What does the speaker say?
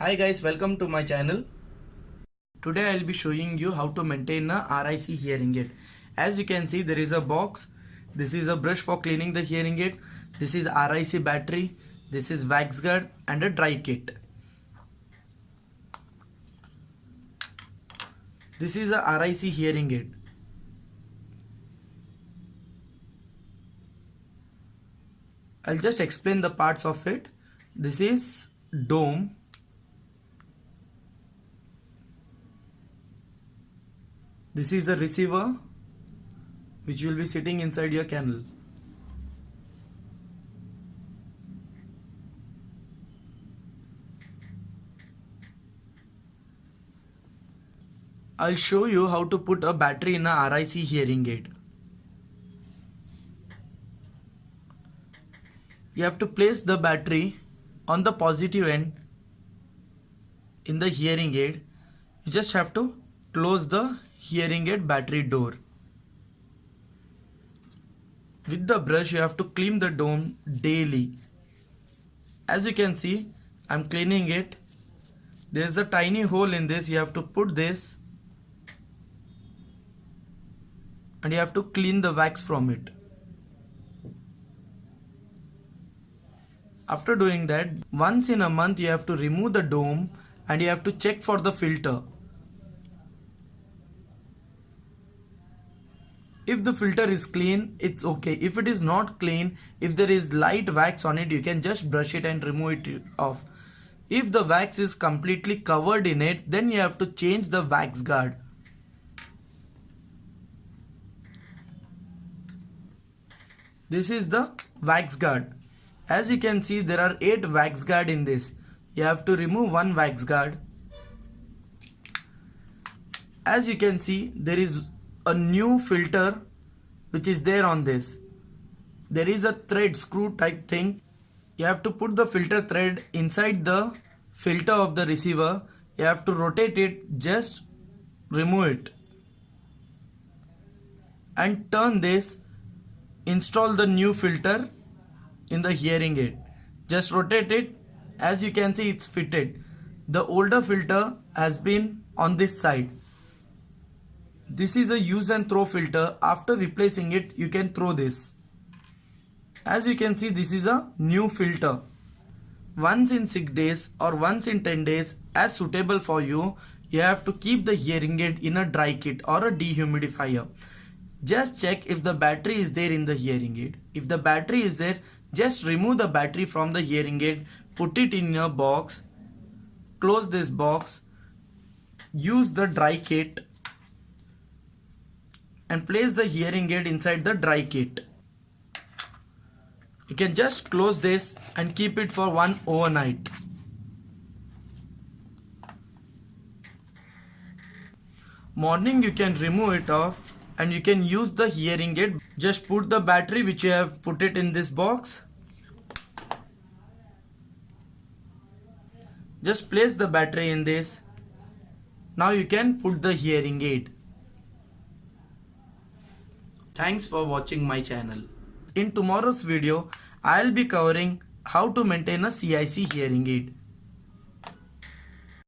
Hi guys, welcome to my channel. Today I'll be showing you how to maintain a RIC hearing aid. As you can see, there is a box. This is a brush for cleaning the hearing aid. This is RIC battery. This is wax guard and a dry kit. This is a RIC hearing aid. I'll just explain the parts of it. This is dome. This is a receiver which will be sitting inside your canal. I'll show you how to put a battery in a RIC hearing aid. You have to place the battery on the positive end in the hearing aid. You just have to close the hearing aid battery door. With the brush, you have to clean the dome daily. As you can see, I'm cleaning it. There's a tiny hole in this. You have to put this and you have to clean the wax from it. After doing that, once in a month you have to remove the dome and you have to check for the filter. If the filter is clean, it's okay. If it is not clean, if there is light wax on it, you can just brush it and remove it off. If the wax is completely covered in it, then you have to change the wax guard. This is the wax guard. As you can see, there are 8 wax guard in this. You have to remove one wax guard. As you can see, there is a new filter which is there on this. There is a thread screw type thing. You have to put the filter thread inside the filter of the receiver. You have to rotate it, just remove it and turn this. Install the new filter in the hearing aid. Just rotate it. As you can see, it's fitted. The older filter has been on this side. This is a use and throw filter. After replacing it, you can throw this. As you can see, this is a new filter. Once in 6 days or once in 10 days, as suitable for you, you have to keep the hearing aid in a dry kit or a dehumidifier. Just check if the battery is there in the hearing aid. If the battery is there, just remove the battery from the hearing aid, put it in your box, close this box, use the dry kit and place the hearing aid inside the dry kit. You can just close this and keep it for one overnight. Morning you can remove it off and you can use the hearing aid. Just put the battery which you have put it in this box. Just place the battery in this. Now you can put the hearing aid. Thanks for watching my channel. In tomorrow's video, I'll be covering how to maintain a CIC hearing aid.